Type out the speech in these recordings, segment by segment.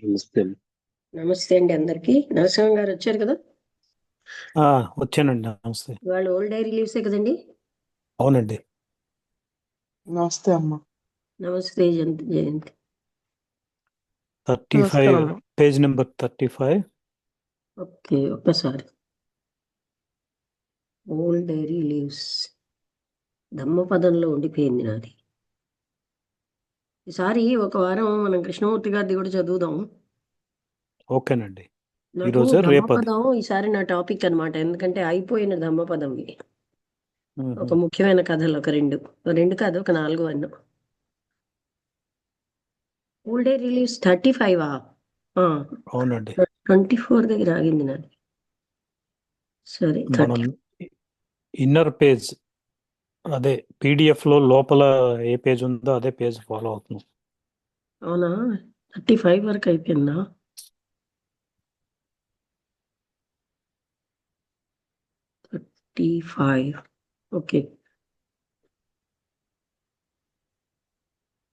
నమస్తే. నమస్తే అండి అందరికి. నరసింహ గారు వచ్చారు కదా. వచ్చానండి. నమస్తే. వాళ్ళు ఓల్డ్ డైరీ లీవ్సే కదండి. అవునండి. నమస్తే అమ్మ. నమస్తే జయంతి. 35 నమస్కారం. Page number 35. ఓకే, ఒక్కసారి ఓల్డ్ డైరీ లీవ్స్ ధమ్మపదంలో ఉండిపోయింది నాది. ఈసారి ఒక వారం మనం కృష్ణమూర్తి గారిది కూడా చదువుదాం. ఓకేనండి. నాకు ఈరోజు రేపది. ధమ్మపదం ఈసారి నా టాపిక్ అన్నమాట. ఎందుకంటే అయిపోయిన ధమ్మపదం ఒక మ్మ్. ముఖ్యమైన కథలు ఒక రెండు కాదు, ఒక 4 అన్న. ఓల్డ్ డైరీ లీవ్స్ 35 అవునండి. 24 దగ్గర ఆగింది నాది. సరే, మనం ఇన్నర్ పేజ్, అదే PDF లో లోపల ఏ పేజ్ ఉందో అదే పేజ్ ఫాలో అవుతున్నాం. అవునా, 35 వరకు అయిపోయిందా? 35. ఓకే.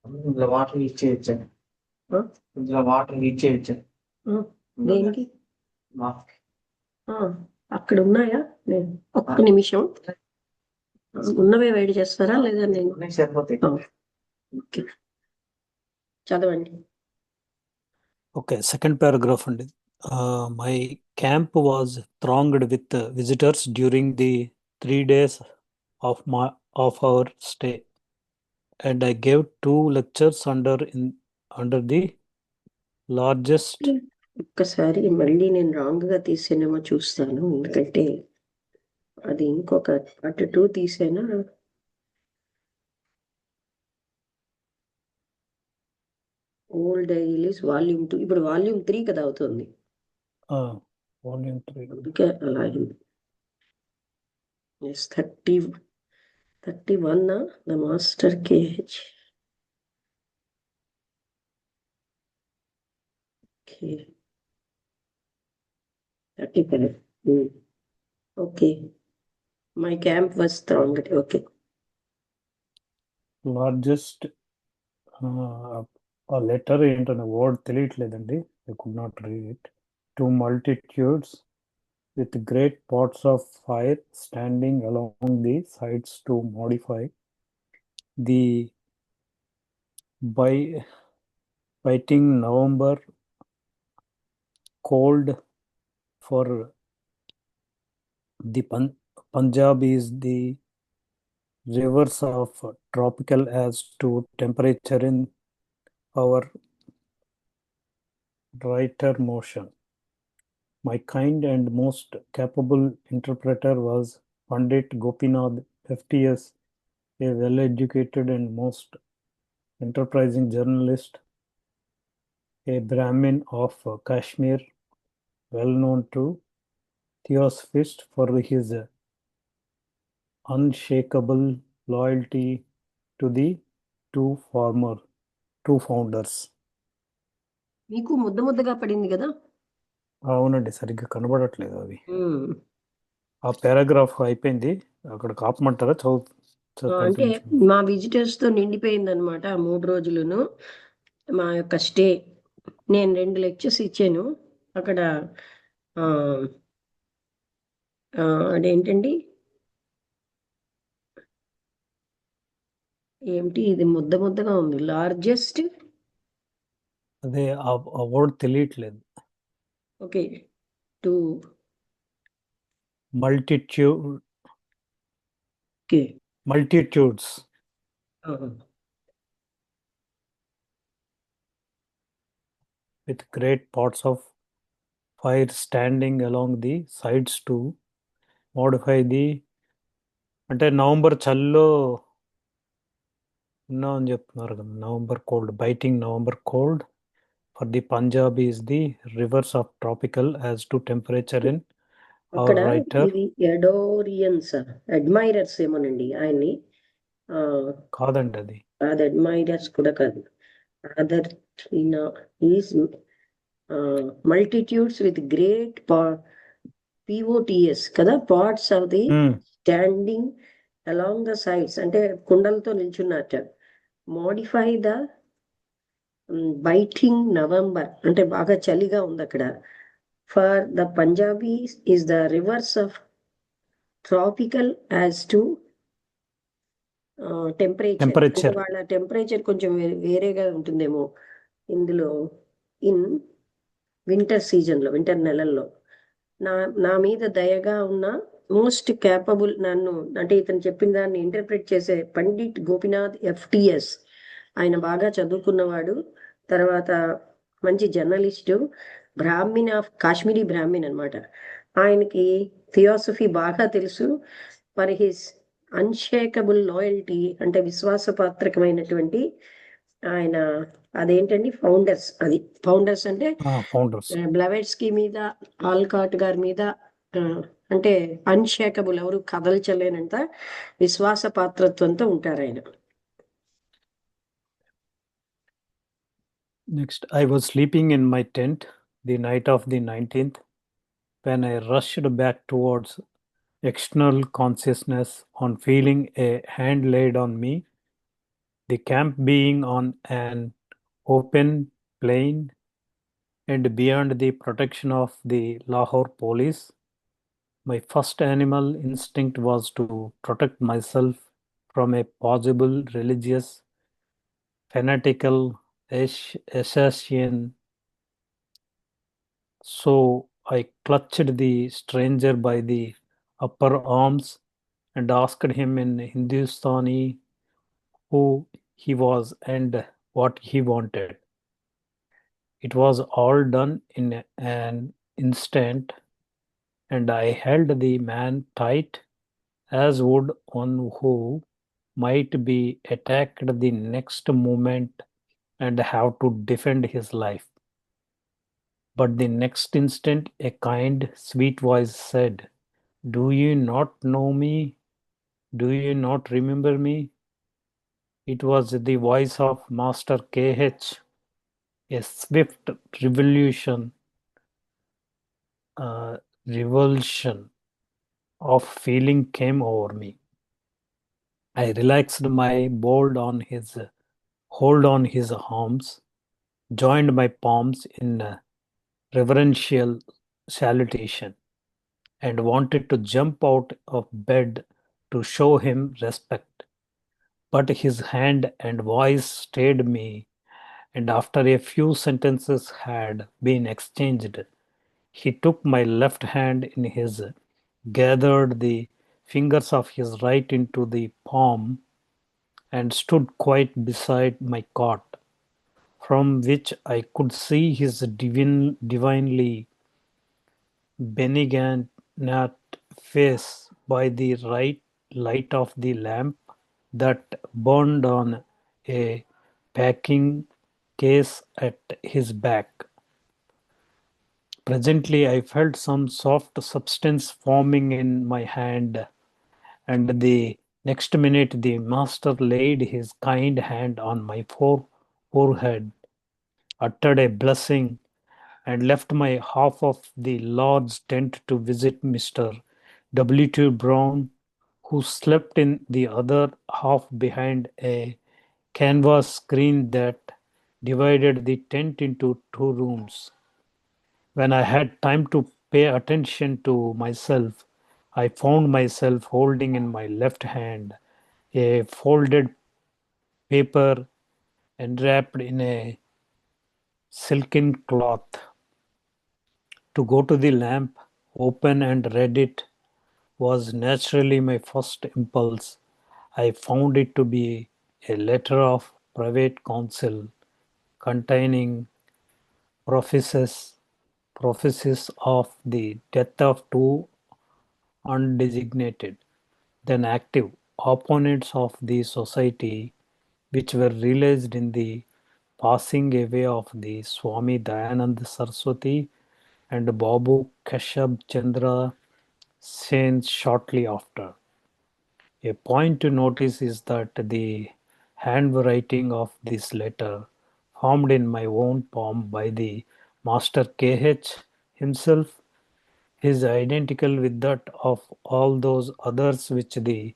ఇందులో వాటర్ ఇచ్చేయచ్చా? ఆ? ఇందులో వాటర్ ఇచ్చేయచ్చా? ఆ, దేనికి? మా ఆ, అక్కడ ఉన్నాయా? నేను ఒక్క నిమిషం. ఉన్నవే వేడి చేస్తారా లేదా? నేను సరిపోతాయి. ఓకే, చదవండి. ఓకే, సెకండ్ పారాగ్రాఫ్ అండి. My camp was thronged with visitors during the 3 days of our stay, and I gave 2 lectures under the largest. ఒక్కసారి మళ్ళీ నేను రాంగ్ గా తీసానేమో చూస్తాను. ఎందుకంటే అది ఇంకొక అటు 2 తీసేనా. ఓల్డ్ డైరీస్ వాల్యూమ్ 2, ఇప్పుడు వాల్యూమ్ 3 కదా అవుతుంది. Volume 3. అందుకే అలా అయింది. 31 the master KH. Okay, 35. Okay, my camp was thronged. Okay. Largest ఆ లెటర్ ఏంటనే వర్డ్ తెలియట్లేదండి. I could not read it. To multitudes with great pots of fire standing along the sides to modify the biting November cold for the Punjab is the reverse of tropical as to temperature in our writer motion. My kind and most capable interpreter was Pandit Gopinath FTS, a well-educated and most enterprising journalist, a Brahmin of Kashmir, well known to Theosophist for his unshakable loyalty to the two founders. మీకు ముద్దగా పడింది కదా. అవునండి, సరిగ్గా కనబడట్లేదు అవి. ఉమ్. ఆ paragraph అయిపోయింది, అక్కడ ఆపమంటారా? అంటే మా విజిటర్స్ తో నిండిపోయింది అనమాట 3 రోజులును. మా యొక్క స్టే. నేను 2 లెక్చర్స్ ఇచ్చాను అక్కడ. ఆ, అదేంటండి, ఏమిటి ఇది ముద్దగా ఉంది. లార్జెస్ట్. అదే ఆ వర్డ్ తెలియట్లేదు. Okay, to multitudes with great pots of fire standing along the sides to modify the, అంటే నవంబర్ చల్లో ఉన్నాం అని చెప్తున్నారు కదా. November cold, biting November cold for the Punjab is the reverse of tropical as to temperature in our అక్కడ writer. ఇది ఎడోరియన్స్, admirers ఏమోనండి ఆయన్ని. కాదండి, అది అడ్మైరర్స్ కూడా కాదు. Other is multitudes with great P O T S కదా, parts of the standing along the sides, అంటే కుండలతో నిల్చున్నట్ట. మోడిఫై ద బైటింగ్ నవంబర్ అంటే బాగా చలిగా ఉంది అక్కడ. For the Punjabis is the reverse of tropical as to temperature. అంటే టెంపరేచర్ వాళ్ళ టెంపరేచర్ కొంచెం వేరేగా ఉంటుందేమో ఇందులో, ఇన్ వింటర్ సీజన్లో, వింటర్ నెలల్లో. నా నా మీద దయగా ఉన్న మోస్ట్ క్యాపబుల్, నన్ను అంటే ఇతను చెప్పిన దాన్ని ఇంటర్ప్రిట్ చేసే పండిట్ గోపినాథ్ FTS. ఆయన బాగా చదువుకున్నవాడు, తర్వాత మంచి journalist, Brahmin of Kashmiri Brahmin అనమాట. ఆయనకి థియోసఫీ బాగా తెలుసు. ఫర్ హిస్ అన్షేకబుల్ లాయల్టీ అంటే విశ్వాసపాత్రకమైనటువంటి ఆయన అదేంటండి ఫౌండర్స్ అంటే ఫౌండర్స్ బ్లవెట్స్కి మీద, ఆల్కాట్ గారి మీద ఆ, అంటే అన్షేకబుల్, ఎవరు కదల్చలేనంత విశ్వాసపాత్రత్వంతో ఉంటారు ఆయన. Next, I was sleeping in my tent the night of the 19th when I rushed back towards external consciousness on feeling a hand laid on me. The camp being on an open plain and beyond the protection of the Lahore police, my first animal instinct was to protect myself from a possible religious fanatical assassin. So I clutched the stranger by the upper arms and asked him in Hindustani who he was and what he wanted. It was all done in an instant, and I held the man tight, as would one who might be attacked the next moment and have to defend his life. But the next instant, a kind, sweet voice said, "Do you not know me? Do you not remember me?" It was the voice of Master KH. A swift revulsion of feeling came over me. I relaxed my hold on his arms, joined my palms in reverential salutation, and wanted to jump out of bed to show him respect. But his hand and voice stayed me, and after a few sentences had been exchanged, he took my left hand in his, gathered the fingers of his right into the palm, and stood quite beside my cot, from which I could see his divinely benignant face by the right light of the lamp that burned on a packing case at his back. Presently, I felt some soft substance forming in my hand, and the next minute the master laid his kind hand on my forehead, uttered a blessing, and left my half of the Lord's tent to visit Mr. W.T. Brown, who slept in the other half behind a canvas screen that divided the tent into two rooms. When I had time to pay attention to myself, I found myself holding in my left hand a folded paper enwrapped in a silken cloth. To go to the lamp, open and read it was naturally my first impulse. I found it to be a letter of private counsel containing prophecies of the death of two undesignated, then active, opponents of the society, which were realized in the passing away of the Swami Dayananda Saraswati and Babu Keshab Chandra Sen shortly after. A point to notice is that the handwriting of this letter, formed in my own palm by the Master KH himself, is identical with that of all those others which the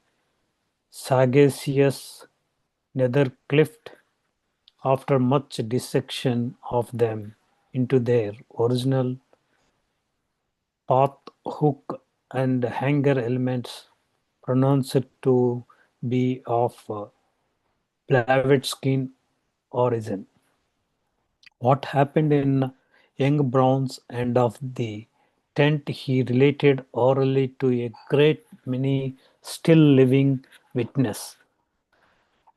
sagacious Netherclift after much dissection of them into their original path, hook, and hanger elements, pronounced to be of Blavatsky origin. What happened in young Brown's end of the tent he related orally to a great many still living witnesses,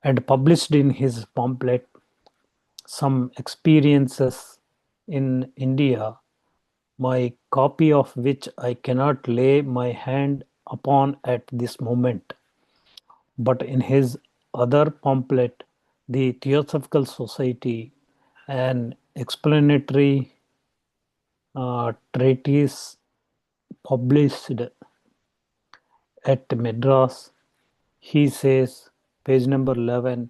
and published in his pamphlet Some Experiences in India, my copy of which I cannot lay my hand upon at this moment. But in his other pamphlet, The Theosophical Society, an explanatory treatise published at Madras, he says, page number 11,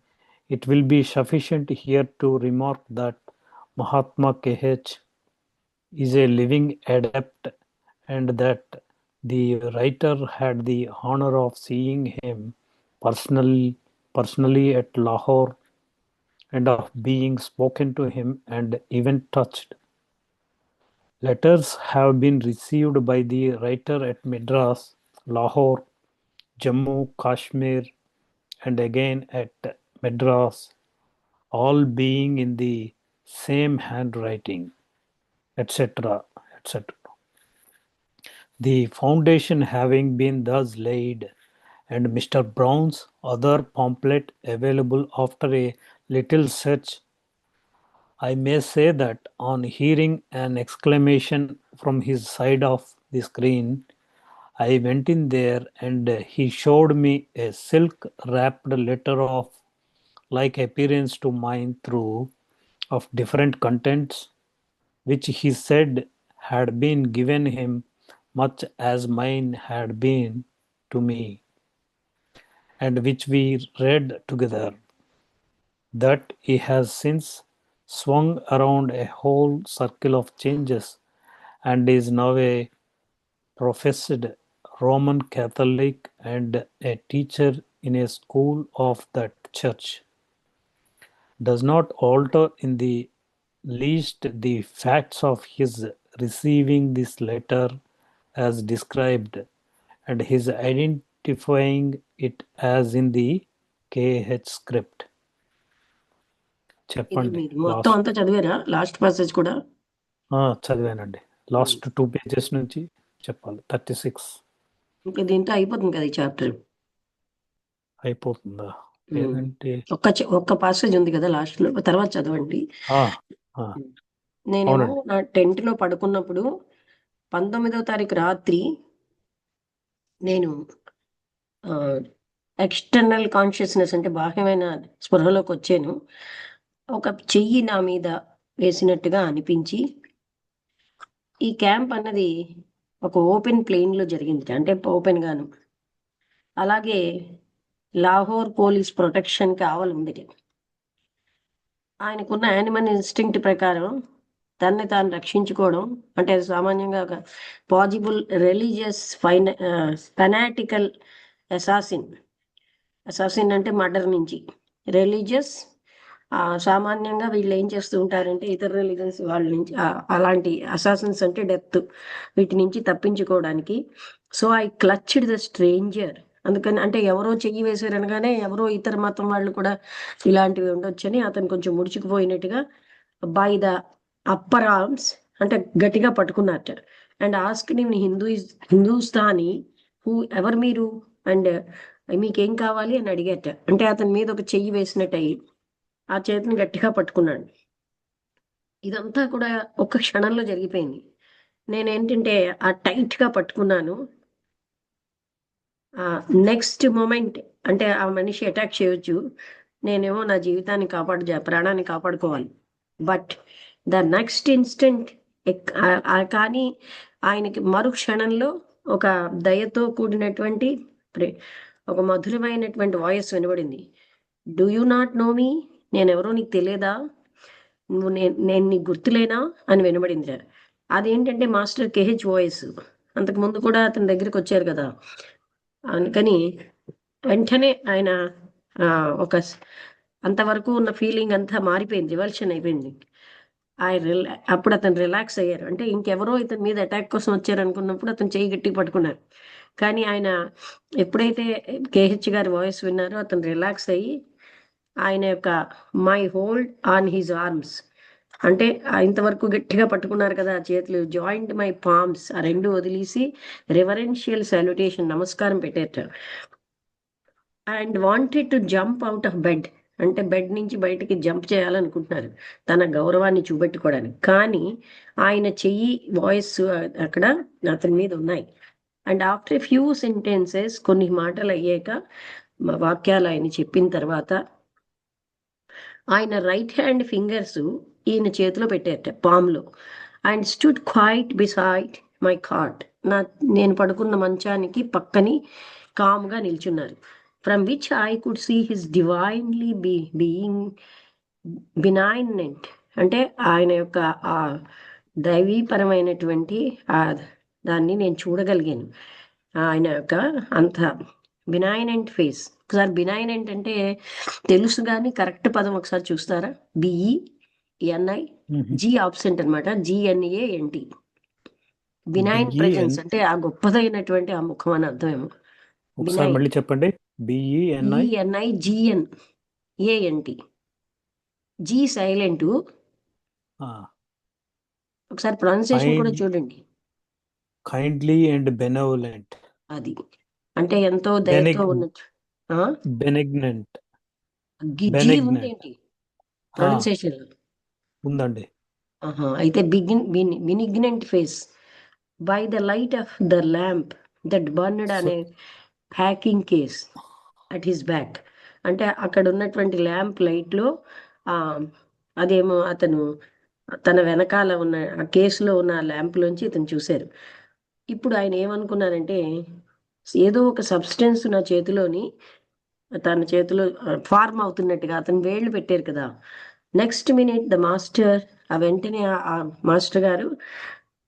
it will be sufficient here to remark that Mahatma K.H. is a living adept and that the writer had the honor of seeing him personally at Lahore and of being spoken to him and even touched. Letters have been received by the writer at Madras, Lahore, Jammu, Kashmir, and again at Madras, all being in the same handwriting, etc., etc. The foundation having been thus laid, and Mr. Brown's other pamphlet available after a little search, I may say that on hearing an exclamation from his side of the screen, I went in there and he showed me a silk wrapped letter of like appearance to mine through of different contents, which he said had been given him much as mine had been to me, and which we read together, that he has since swung around a whole circle of changes and is now a professed Roman Catholic and a teacher in a school of that church, does not alter in the least the facts of his receiving this letter as described and his identifying it as in the KH script. ఇది చెప్పండి మీరు మొత్తం last అంతా చదివారా last passage కూడా? చదివానండి last 2 pages నుంచి చెప్పాలి 36 ఇంకా దీంతో అయిపోతుంది కదా ఈ చాప్టర్. అయిపోతుందా లేదంటే ఒక్క పాసేజ్ ఉంది కదా లాస్ట్ లో, తర్వాత చదవండి. నేనేమో అవునండి. నా టెంట్ లో పడుకున్నప్పుడు 19వ తారీఖు రాత్రి నేను ఎక్స్టర్నల్ కాన్షియస్నెస్ అంటే బాహ్యమైన స్పృహలోకి వచ్చాను. ఒక చెయ్యి నా మీద వేసినట్టుగా అనిపించి, ఈ క్యాంప్ అన్నది ఒక ఓపెన్ ప్లేన్ లో జరిగింది, అంటే ఓపెన్ గాను. అలాగే లాహోర్ పోలీస్ ప్రొటెక్షన్ కావాలి ఉంది. ఆయనకున్న యానిమల్ ఇన్స్టింక్ట్ ప్రకారం తన్ని తాను రక్షించుకోవడం అంటే సామాన్యంగా ఒక పాజిబుల్ రిలీజియస్ ఫెనాటికల్ అసాసిన్ అంటే మర్డర్ నుంచి, రిలీజియస్ సామాన్యంగా వీళ్ళు ఏం చేస్తూ ఉంటారంటే ఇతర రిలీజన్స్ వాళ్ళ నుంచి అలాంటి అసాసిన్స్ అంటే డెత్, వీటి నుంచి తప్పించుకోవడానికి. So I clutched the stranger. అందుకని అంటే ఎవరో చెయ్యి వేసారు అనగానే ఎవరో ఇతర మతం వాళ్ళు కూడా ఇలాంటివి ఉండొచ్చని అతను కొంచెం ముడిచిపోయినట్టుగా బై ద అప్పర్ ఆర్మ్స్ అంటే గట్టిగా పట్టుకున్నట్టు. అండ్ ఆస్క్ ని హిందూస్థానీ హూ ఎవరు మీరు అండ్ మీకేం కావాలి అని అడిగేట. అంటే అతని మీద ఒక చెయ్యి వేసినట్టు అయ్యి ఆ చేతిని గట్టిగా పట్టుకున్నాడు. ఇదంతా కూడా ఒక్క క్షణంలో జరిగిపోయింది. నేనేంటంటే ఆ టైట్ గా పట్టుకున్నాను. నెక్స్ట్ మూమెంట్ అంటే ఆ మనిషి అటాక్ చేయొచ్చు, నేనేమో నా జీవితాన్ని ప్రాణాన్ని కాపాడుకోవాలి. బట్ ద నెక్స్ట్ ఇన్స్టెంట్ కానీ ఆయనకి మరుక్షణంలో ఒక దయతో కూడినటువంటి ఒక మధురమైనటువంటి వాయిస్ వినబడింది. డూ యూ నాట్ నో మీ? నేనెవరో నీకు తెలియదా? నేను నీకు గుర్తులేనా అని వినబడింది. అదేంటంటే మాస్టర్ కేహెచ్ వాయిస్. అంతకుముందు కూడా అతని దగ్గరికి వచ్చారు కదా, అందుకని వెంటనే ఆయన ఒక అంతవరకు ఉన్న ఫీలింగ్ అంతా మారిపోయింది, రివల్షన్ అయిపోయింది. అప్పుడు అతను రిలాక్స్ అయ్యారు. అంటే ఇంకెవరో ఇతని మీద అటాక్ కోసం వచ్చారు అనుకున్నప్పుడు అతను చేయి గట్టి పట్టుకున్నారు. కానీ ఆయన ఎప్పుడైతే కేహెచ్ గారి వాయిస్ విన్నారో అతను రిలాక్స్ అయ్యి ఆయన యొక్క my hold on his arms, అంటే ఇంతవరకు గట్టిగా పట్టుకున్నారు కదా ఆ చేతులు, జాయింట్ మై పామ్స్, ఆ రెండు వదిలేసి రెవరెన్షియల్ సాల్యుటేషన్, నమస్కారం పెట్టారు. And wanted to jump out of bed, అంటే బెడ్ నుంచి బయటికి జంప్ చేయాలనుకుంటున్నారు తన గౌరవాన్ని చూపెట్టుకోవడానికి. కానీ ఆయన చెయ్యి, వాయిస్ అక్కడ అతని మీద ఉన్నాయి. And after a few sentences, కొన్ని మాటలు అయ్యాక, వాక్యాలు ఆయన చెప్పిన తర్వాత ఆయన రైట్ హ్యాండ్ ఫింగర్స్ ఈయన చేతిలో పెట్టారట, పామ్లో. And stood quiet beside my cot, నేను పడుకున్న మంచానికి పక్కని కామ్గా నిల్చున్నారు. From which I could see his divinely being benignant, అంటే ఆయన యొక్క ఆ దైవీపరమైనటువంటి ఆ దాన్ని నేను చూడగలిగాను. ఆయన యొక్క అంత బినైనెంట్ ఫేస్. ఒకసారి బినైనెంట్ అంటే తెలుసు కానీ కరెక్ట్ పదం ఒకసారి చూస్తారా? బిఈఎన్ఐ, జి ఆబ్సెంట్ అనమాట, జిఎన్ఏఎన్టి. బినైన్ ప్రెజెన్స్ అంటే ఆ గొప్పదైనటువంటి ఆ ముఖం అని అర్థమేమో. ఒకసారి మళ్ళీ చెప్పండి. బిఈఎన్ఐ జిఎన్ ఏఎన్టి, జి సైలెంట్. ఒకసారి ప్రొనౌన్సియేషన్ కూడా చూడండి. కైండ్లీ అండ్ బెనవలెంట్, అది అంటే ఎంతో దయతో ఉన్నట్టు. బెనిగ్నెంట్, జీ ఉందేంటి ప్రొనౌన్సియేషన్ లో? ఉందండి. అయితే benignant face by the light of the lamp that burned అనే hacking case at his back, అంటే అక్కడ ఉన్నటువంటి ల్యాంప్ లైట్లో అదేమో అతను తన వెనకాల ఉన్న ఆ కేసులో ఉన్న ల్యాంప్లోంచి ఇతను చూశారు. ఇప్పుడు ఆయన ఏమనుకున్నారంటే ఏదో ఒక సబ్స్టెన్స్ నా చేతిలోని, తన చేతిలో ఫార్మ్ అవుతున్నట్టుగా అతను వేళ్ళు పెట్టారు కదా. నెక్స్ట్ మినిట్ ద మాస్టర్, ఆ వెంటనే ఆ మాస్టర్ గారు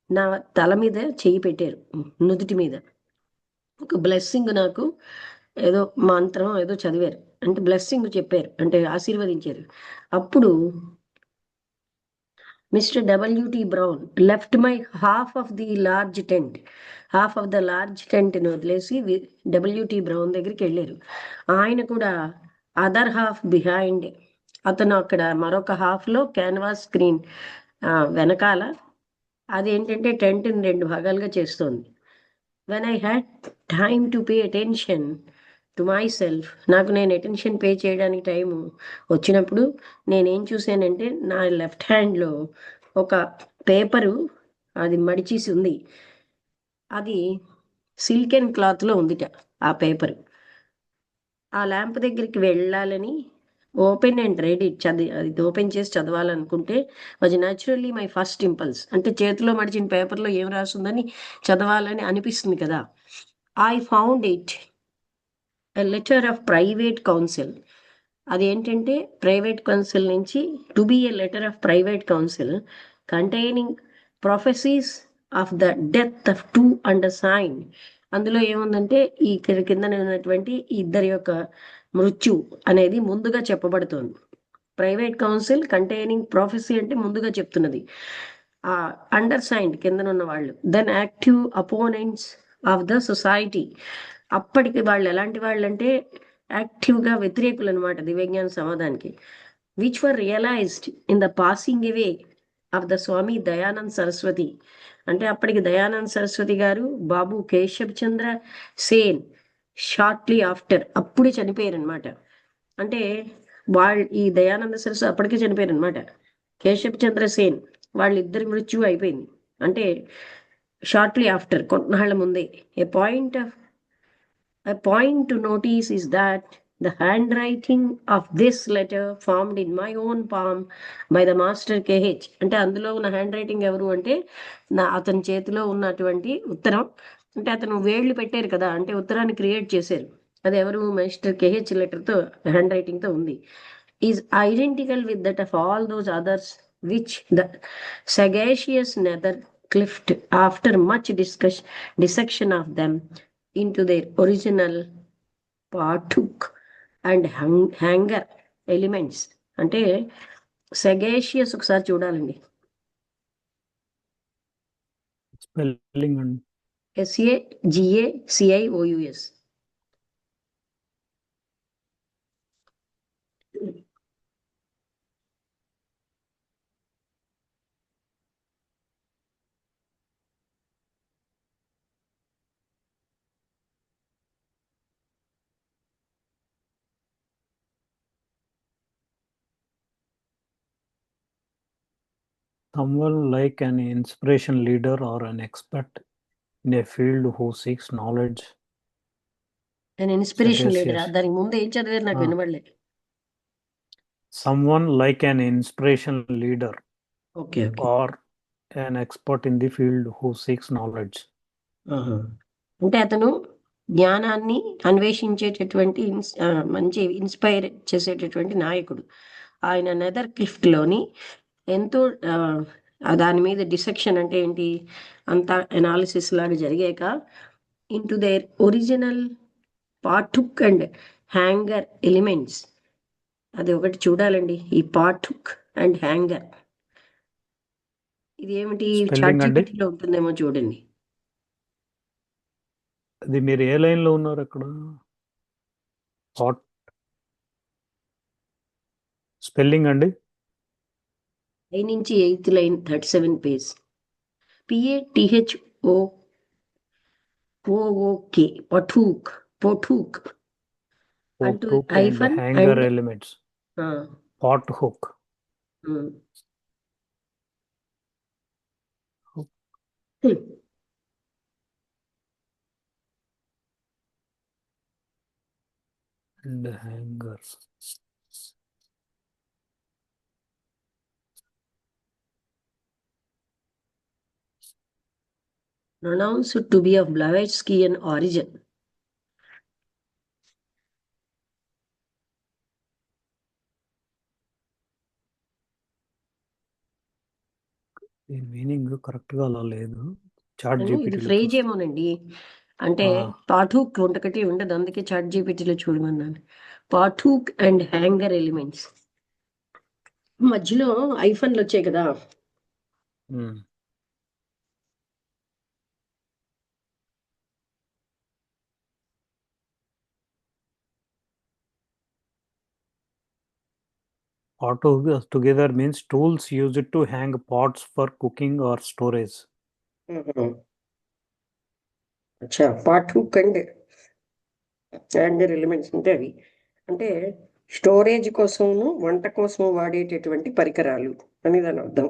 నా తల మీద చెయ్యి పెట్టారు, నుదుటి మీద. ఒక బ్లెస్సింగ్, నాకు ఏదో మంత్రం ఏదో చదివారు, అంటే బ్లెస్సింగ్ చెప్పారు, అంటే ఆశీర్వదించారు. అప్పుడు mister W T Brown left my half of the large టెంట్ని వదిలేసి డబ్ల్యూటి బ్రౌన్ దగ్గరికి వెళ్ళారు. ఆయన కూడా అదర్ హాఫ్ బిహైండ్, అతను అక్కడ మరొక హాఫ్లో క్యాన్వాస్ స్క్రీన్ వెనకాల, అదేంటంటే టెంట్ని 2 భాగాలుగా చేస్తోంది. When I had time to pay attention to my self, నాకు నేను అటెన్షన్ పే చేయడానికి టైము వచ్చినప్పుడు నేనేం చూశానంటే నా లెఫ్ట్ హ్యాండ్లో ఒక పేపరు, అది మడిచేసి ఉంది, అది సిల్కెన్ క్లాత్లో ఉందిట ఆ పేపరు. ఆ ల్యాంప్ దగ్గరికి వెళ్ళాలని ఓపెన్ అండ్ రెడీ అది ఓపెన్ చేసి చదవాలనుకుంటే was naturally my first impulse, అంటే చేతిలో మడిచిన పేపర్లో ఏం రాస్తుందని చదవాలని అనిపిస్తుంది కదా. I found it a letter of private counsel, అదేంటంటే ప్రైవేట్ కౌన్సిల్ నుంచి to be a letter of private counsel containing prophecies of the death of 2 undersigned. అందులో ఏముందంటే ఈ కింద ఉన్నటువంటి ఇద్దరి యొక్క మృత్యు అనేది ముందుగా చెప్పబడుతోంది. ప్రైవేట్ కౌన్సిల్ కంటైనింగ్ ప్రొఫెసీ అంటే ముందుగా చెప్తున్నది. ఆ అండర్సైన్డ్ కిందనున్న వాళ్ళు, then active opponents of the society, అప్పటికి వాళ్ళు ఎలాంటి వాళ్ళు అంటే యాక్టివ్గా వ్యతిరేకులు అనమాట దివ్యజ్ఞాన సమాధానికి. Which were realized in the passing away of the Swami Dayanand Saraswati, అంటే అప్పటికి దయానంద్ సరస్వతి గారు బాబు కేశవ్ చంద్ర సేన్ షార్ట్లీ ఆఫ్టర్ అప్పుడే చనిపోయారు అనమాట. అంటే ఈ దయానంద సరస్వతి అప్పటికే చనిపోయారు అనమాట. కేశవ్ చంద్ర సేన్ వాళ్ళిద్దరి మృత్యు అయిపోయింది, అంటే షార్ట్లీ ఆఫ్టర్, కొన్నాళ్ళ ముందే. A point to notice is that the handwriting of this letter formed in my own palm by the master KH, అంటే అందులో ఉన్న హ్యాండ్ రైటింగ్ ఎవరు అంటే అతని చేతిలో ఉన్నటువంటి ఉత్తరం, అంటే అతను వేళ్ళు పెట్టారు కదా, అంటే ఉత్తరాన్ని క్రియేట్ చేశారు, అది ఎవరు, మాస్టర్ KH లెటర్తో హ్యాండ్ రైటింగ్తో ఉంది. Is identical with that of all those others which the sagacious nether clipped after much dissection of them into their original partook and hanger elements అంటే సెగేషియస్ ఒకసారి చూడాలండి. స్పెల్లింగ్ అండి. SAGACIOUS. Someone like an inspiration leader or an expert in a field who seeks knowledge. An inspiration leader. Sagacious. దానికి ముందు ఏం చదివారు నాకు వినబడలేదు. Someone like an inspiration leader okay okay. or an expert in the field who seeks knowledge. అంటే అతను జ్ఞానాన్ని అన్వేషించేటటువంటి మంచి inspire చేసేటటువంటి నాయకుడు. ఆయన నెదర్ క్లిఫ్ట్లోని ఎంతో దాని మీద డిసెక్షన్ అంటే ఏంటి అంతా ఎనాలిసిస్ లాగా జరిగాక ఇంటూ దేర్ ఒరిజినల్ పార్టుక్ అండ్ హ్యాంగర్ ఎలిమెంట్స్. అది ఒకటి చూడాలండి, ఈ పార్టుక్ అండ్ హ్యాంగర్. ఇది ఏమిటి చాట్‌జీపీటీలో ఉంటుందేమో చూడండి. అది మీరు ఏ లైన్ లో ఉన్నారు అక్కడ? స్పెల్లింగ్ అండి. 5 నుంచి 8th లైన్ 37 పేజ్. PATHOOK పఠూక్ పొఠూక్ అంటూ hyphen hanger elements. Pot hook. And hangers. Pronounced to be of Blavatskian origin. ఈ మీనింగ్ కరెక్ట్ గా అలా లేదు. ఇది ఫ్రేజ్ ఏమోనండి, అంటే పాఠూక్ ఒకటి ఉండదు, అందుకే చాట్ జీపీటీలో చూడమన్నాను. పాఠూక్ అండ్ హ్యాంగర్ ఎలిమెంట్స్. మధ్యలో ఐఫన్లు వచ్చాయి కదా. Pathuk together means tools used to hang pots for cooking or storage. అచ్చా, పాఠూక్ అండ్ హ్యాంగర్ ఎలిమెంట్స్ అంటే అవి అంటే స్టోరేజ్ కోసము వంట కోసం వాడేటటువంటి పరికరాలు అని దాని అర్థం,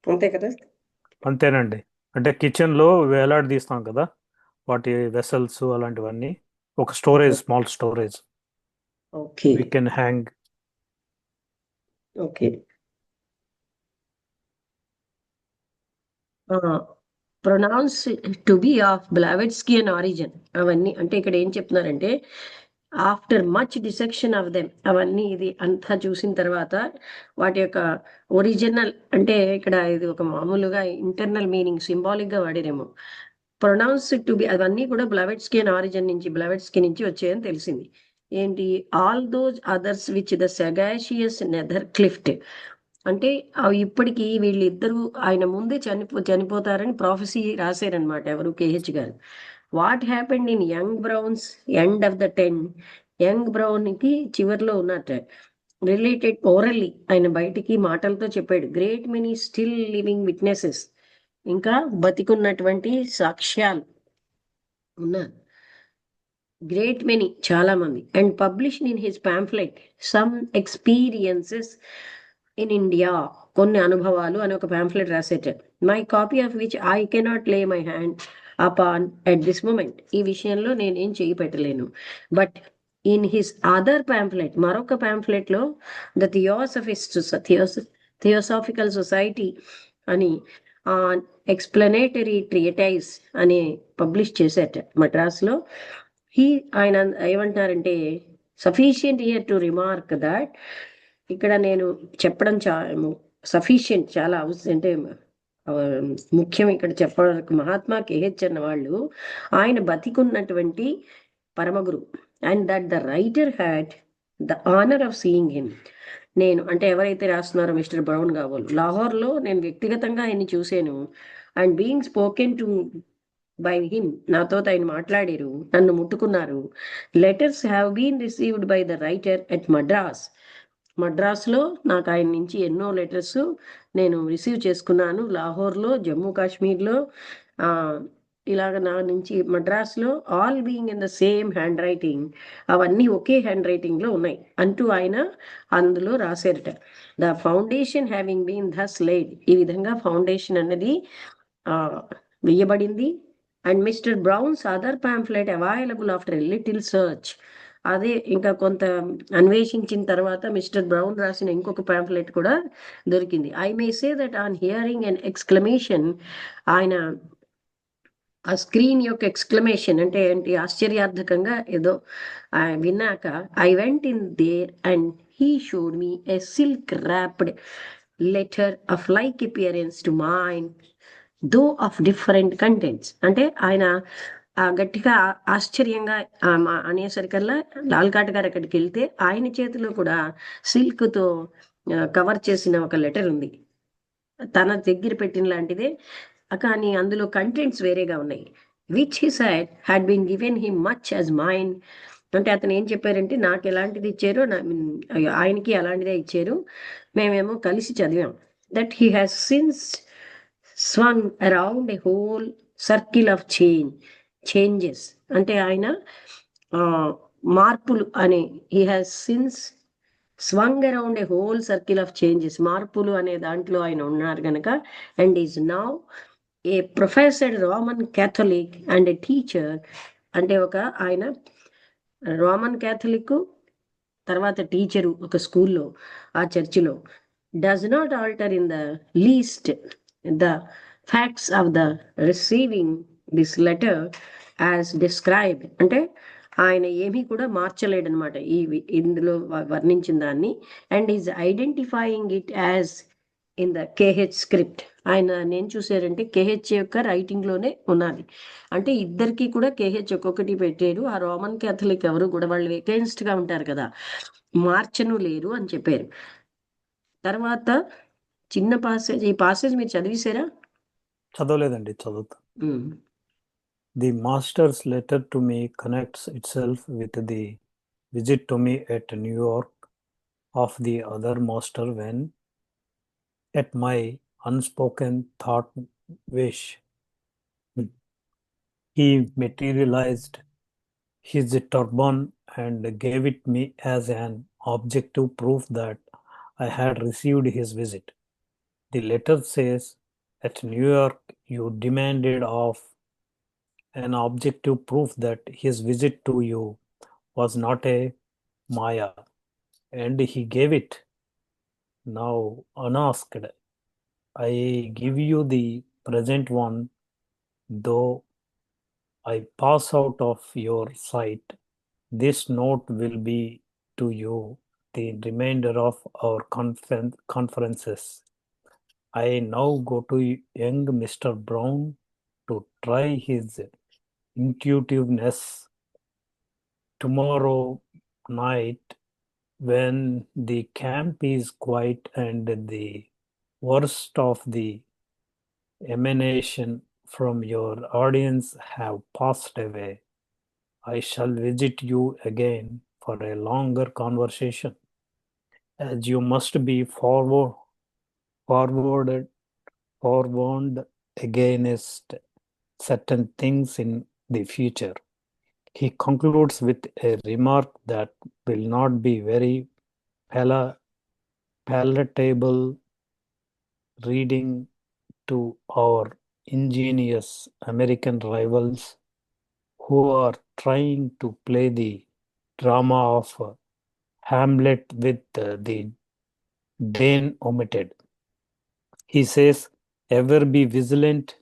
అంతే కదా? అంతేనండి. అంటే కిచెన్ లో వేలాడదీస్తాం కదా వాటి వెసల్స్ అలాంటివన్నీ, ఒక storage, small storage. Okay, we can hang. Okay. Pronounced to be of Blavatskian origin. అవన్నీ అంటే ఇక్కడ ఏం చెప్తున్నారంటే after much dissection of them, అవన్నీ ఇది అంతా చూసిన తర్వాత వాటి యొక్క ఒరిజినల్ అంటే ఇక్కడ ఇది ఒక మామూలుగా ఇంటర్నల్ మీనింగ్ సింబాలిక్ గా వాడిరేమో. ప్రొనౌన్స్ టు బి అవన్నీ కూడా బ్లావెట్స్కియన్ ఆరిజిన్ నుంచి, బ్లావెట్స్కి నుంచి వచ్చాయని తెలిసింది. ఏంటి? All those others which the sagacious Netherclift అంటే ఇప్పటికీ వీళ్ళిద్దరూ ఆయన ముందే చనిపోతారని ప్రాఫెసీ రాశారనమాట. ఎవరు? కేహెచ్ గారు. What happened in young Brown's end of the 10. Young Brown కి చివరిలో ఉన్నట్ట రిలేటెడ్ ఓరల్లీ ఆయన బయటికి మాటలతో చెప్పాడు. Great many still living witnesses, ఇంకా బతికున్నటువంటి సాక్ష్యాలు ఉన్నారు. గ్రేట్ మెనీ, చాలా మంది. And published in his pamphlet some experiences in India, కొన్ని అనుభవాలు అని ఒక పాంఫ్లెట్ రాసేట. My copy of which I cannot lay my hand upon at this moment. ఈ విషయంలో నేనేం చేయి పెట్టలేను. But in his other pamphlet, మరొక పాంఫ్లెట్ లో ద థియోసాఫికల్ సొసైటీ అని ఎక్స్ప్లనేటరీ ట్రియటైజ్ అని పబ్లిష్ చేసేట మద్రాస్లో. ఆయన ఏమంటారంటే sufficient here to remark that, ఇక్కడ నేను చెప్పడం సఫిషియంట్, చాలా అంటే ముఖ్యం ఇక్కడ చెప్పడానికి. మహాత్మా కేహెచ్ అన్న వాళ్ళు ఆయన బతికున్నటువంటి పరమగురు. And that the writer had the honour of seeing him. నేను అంటే ఎవరైతే రాస్తున్నారో మిస్టర్ బ్రౌన్ కాబోలు, లాహోర్లో నేను వ్యక్తిగతంగా ఆయన్ని చూశాను. And being spoken to by him, నాతో ఆయన మాట్లాడారు, నన్ను ముట్టుకున్నారు. Letters have been received by the writer at Madras. మద్రాస్లో నాకు ఆయన నుంచి ఎన్నో లెటర్స్ నేను రిసీవ్ చేసుకున్నాను. లాహోర్లో, జమ్మూ కాశ్మీర్లో, ఇలాగ నా నుంచి మద్రాస్లో, all being in the same hand writing, అవన్నీ ఒకే హ్యాండ్ రైటింగ్లో ఉన్నాయి అంటూ ఆయన అందులో రాశారట. The foundation having been thus laid, ఈ విధంగా ఫౌండేషన్ అన్నది వేయబడింది. And mister Brown's other pamphlet available after a little search, అదే ఇంకా కొంత అన్వేషించిన తర్వాత మిస్టర్ బ్రౌన్ రాసిన ఇంకొక పాంఫ్లెట్ కూడా దొరికింది. I may say that on hearing and exclamation, ఆయన ఆ స్క్రీన్ యొక్క ఎక్స్క్లమేషన్ అంటే ఏంటి, ఆశ్చర్యార్థకంగా ఏదో విన్నాక, I went in there and he showed me a silk wrapped letter of like appearance to mine though of different contents. అంటే ఆయన గట్టిగా ఆశ్చర్యంగా అనేసరికల్లా లాల్కాట్ గారు అక్కడికి వెళ్తే ఆయన చేతిలో కూడా సిల్క్తో కవర్ చేసిన ఒక లెటర్ ఉంది, తన దగ్గర పెట్టిన లాంటిదే, కానీ అందులో కంటెంట్స్ వేరేగా ఉన్నాయి. Which he said had been given him much as mine. అంటే అతను ఏం చెప్పారంటే, నాకు ఎలాంటిది ఇచ్చారో ఆయనకి అలాంటిదే ఇచ్చారు, మేమేమో కలిసి చదివాం. That he has since swung around a whole circle of changes. అంటే ఆయన మార్పులు అనే, he has since swung around a whole circle of changes, మార్పులు అనే దాంట్లో ఆయన ఉన్నారు కనుక. And is now a professor Roman Catholic and a teacher. అంటే ఒక ఆయన రోమన్ క్యాథలిక్, తర్వాత టీచరు ఒక స్కూల్లో, ఆ చర్చిలో. Does not alter in the least the facts of the receiving this letter as described. అంటే ఆయన ఏమీ కూడా మార్చలేడనమాట ఇందులో వర్ణించిన దాన్ని. And is identifying it as in the KH script. ఆయన నేను చూసారంటే కేహెచ్ యొక్క రైటింగ్లోనే ఉన్నది. అంటే ఇద్దరికి కూడా కేహెచ్ ఒక్కొక్కటి పెట్టారు. ఆ రోమన్ క్యాథలిక్ ఎవరు కూడా వాళ్ళు ఎగెన్స్ట్గా ఉంటారు కదా, మార్చను లేరు అని చెప్పారు. తర్వాత చిన్న పాసేజ్, ఈ పాసేజ్ మీరు చదివేశారా? చదవలేదండి, చదువుతా. The master's letter to me connects itself with the visit to me at New York of the other master when, at my unspoken thought wish, he materialized his turban and gave it me as an objective proof that I had received his visit. The letter says, at New York you demanded of an objective proof that his visit to you was not a Maya, and he gave it. Now, unasked, I give you the present one, though I pass out of your sight. This note will be to you the remainder of our conferences. I now go to young Mr. Brown to try his intuitiveness. Tomorrow night, when the camp is quiet and the worst of the emanation from your audience have passed away, I shall visit you again for a longer conversation, as you must be forewarned against certain things in the future. He concludes with a remark that will not be very palatable reading to our ingenious American rivals who are trying to play the drama of Hamlet with the Dane omitted. He says, ever be vigilant,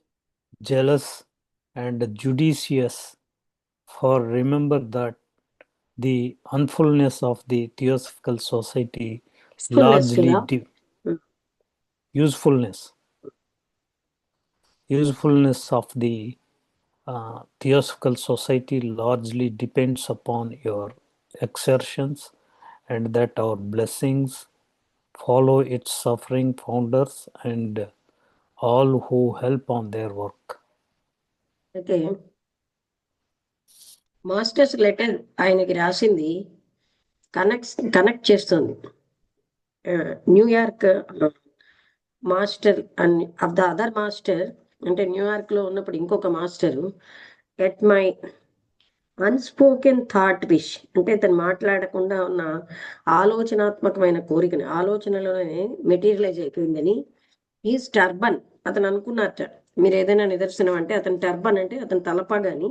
jealous, and judicious, for remember that the unfulness of the Theosophical Society largely usefulness of the Theosophical Society largely depends upon your exertions and that our blessings follow its suffering founders and all who help on their work. అయితే masters letter ఆయనకి రాసింది connect చేస్తుంది. New York master and of the other master అంటే New York లో ఉన్నప్పుడు ఇంకొక master at my unspoken thought wish అంటే తను మాట్లాడకుండా ఉన్న ఆలోచనాత్మకమైన కోరికని ఆలోచనలోనే మెటీరియలైజ్ అయిపోయిందని ఈజ్ టర్బన్ అతను అనుకున్నట్ట. మీరు ఏదైనా నిదర్శనం అంటే అతను టర్బన్ అంటే అతను తలపగాని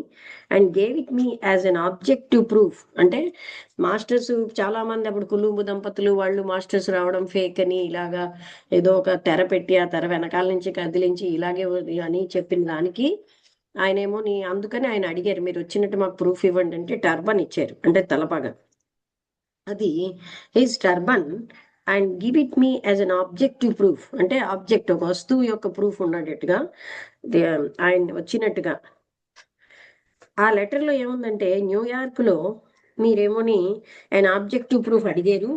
and gave it me as an objective proof. అంటే మాస్టర్స్ చాలా మంది అప్పుడు కులుంబు దంపతులు వాళ్ళు మాస్టర్స్ రావడం ఫేక్ అని ఇలాగా ఏదో ఒక తెర పెట్టి ఆ తెర వెనకాల నుంచి కదిలించి ఇలాగే అని చెప్పిన దానికి ఆయనేమో అందుకని ఆయన అడిగారు మీరు వచ్చినట్టు మాకు ప్రూఫ్ ఇవ్వండి అంటే టర్బన్ ఇచ్చారు అంటే తలపగ. అది his turban and give it me as an objective proof అంటే ఆబ్జెక్ట్ ఒక వస్తువు యొక్క ప్రూఫ్ ఉండేట్టుగా ఆయన వచ్చినట్టుగా. ఆ లెటర్లో ఏముందంటే న్యూయార్క్ లో మీరేమోని ఆయన ఆబ్జెక్టివ్ ప్రూఫ్ అడిగారు.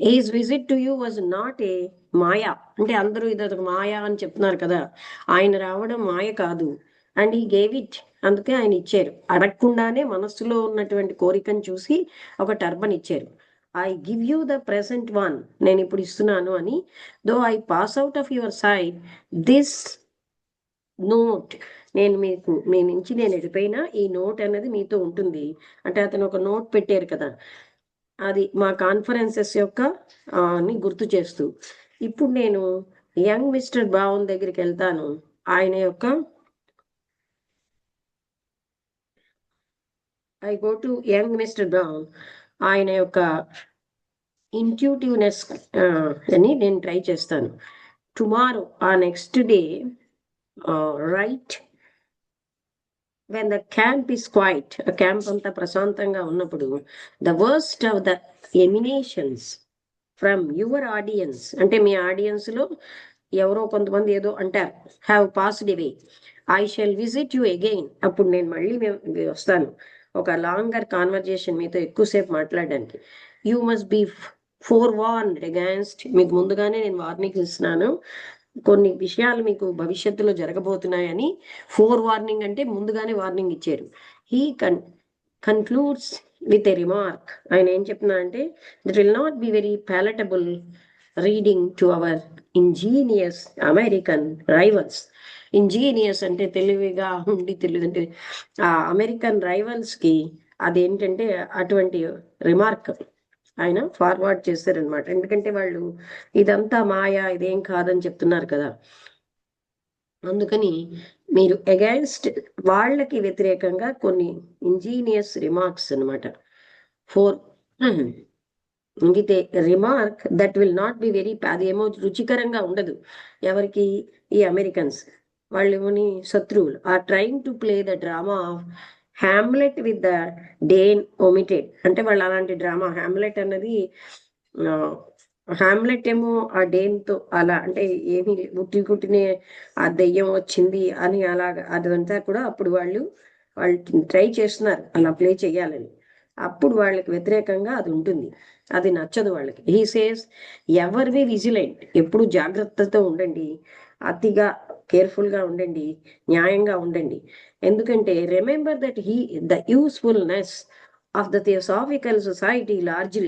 His visit to you was not a మాయా అంటే అందరూ ఇది మాయా అని చెప్తున్నారు కదా, ఆయన రావడం మాయ కాదు. అండ్ ఈ గేవ్ ఇట్ అందుకే ఆయన ఇచ్చారు. అడగకుండానే మనస్సులో ఉన్నటువంటి కోరికను చూసి ఒక టర్బన్ ఇచ్చారు. I give you the present one నేను ఇప్పుడు ఇస్తున్నాను అని. Though I pass out of your side this note నేను మీకు మీ నుంచి నేను వెళ్ళిపోయినా ఈ నోట్ అనేది మీతో ఉంటుంది అంటే అతను ఒక నోట్ పెట్టారు కదా, అది మా కాన్ఫరెన్సెస్ యొక్క ని గుర్తు చేస్తూ. ఇప్పుడు నేను యంగ్ మిస్టర్ బ్రౌన్ దగ్గరికి వెళ్తాను. ఆయన యొక్క I go to young mister Brown ఆయన యొక్క ఇంట్యూటివ్నెస్ అని నేను ట్రై చేస్తాను. టుమారో ఆ next day right when the camp is quiet camp అంతా ప్రశాంతంగా ఉన్నప్పుడు the worst of the emanations from your audience అంటే మీ ఆడియన్స్ లో ఎవరో కొంతమంది ఏదో అంటారు have passed away. I shall visit you again అప్పుడు నేను మళ్ళీ వస్తాను ఒక లాంగర్ కాన్వర్జేషన్ మీతో ఎక్కువసేపు మాట్లాడడానికి. You must be forewarned against మీకు ముందుగానే నేను వార్నింగ్ ఇస్తున్నాను కొన్ని విషయాలు మీకు భవిష్యత్తులో జరగబోతున్నాయని. ఫోర్ వార్నింగ్ అంటే ముందుగానే వార్నింగ్ ఇచ్చారు. He concludes with a remark ఆయన ఏం చెప్తున్నా అంటే that will not be very palatable reading to our ingenious American rivals. Ingenious అంటే తెలివిగా ఉండి తెలియదంటే ఆ అమెరికన్ రైవల్స్ కి అదేంటంటే అటువంటి రిమార్క్ ఆయన ఫార్వర్డ్ చేశారనమాట. ఎందుకంటే వాళ్ళు ఇదంతా మాయా ఇదేం కాదని చెప్తున్నారు కదా, అందుకని మీరు అగైన్స్ట్ వాళ్ళకి వ్యతిరేకంగా కొన్ని ఇంజీనియస్ రిమార్క్స్ అనమాట. For with a remark that will not be very అదేమో రుచికరంగా ఉండదు ఎవరికి ఈ అమెరికన్స్ వాళ్ళేమోని శత్రువులు are trying to play the drama of Hamlet with the Dane omitted అంటే వాళ్ళు అలాంటి డ్రామా హ్యామ్లెట్ అన్నది హ్యామ్లెట్ ఏమో ఆ డేన్తో అలా అంటే ఏమి కుట్టినే ఆ దెయ్యం వచ్చింది అని అలాగా అదంతా కూడా అప్పుడు వాళ్ళు ట్రై చేస్తున్నారు అలా ప్లే చేయాలని. అప్పుడు వాళ్ళకి వ్యతిరేకంగా అది ఉంటుంది, అది నచ్చదు వాళ్ళకి. He says ever B vigilant ఎప్పుడు జాగ్రత్తతో ఉండండి, అతిగా కేర్ఫుల్గా ఉండండి, న్యాయంగా ఉండండి. ఎందుకంటే remember that the usefulness of the theosophical society largely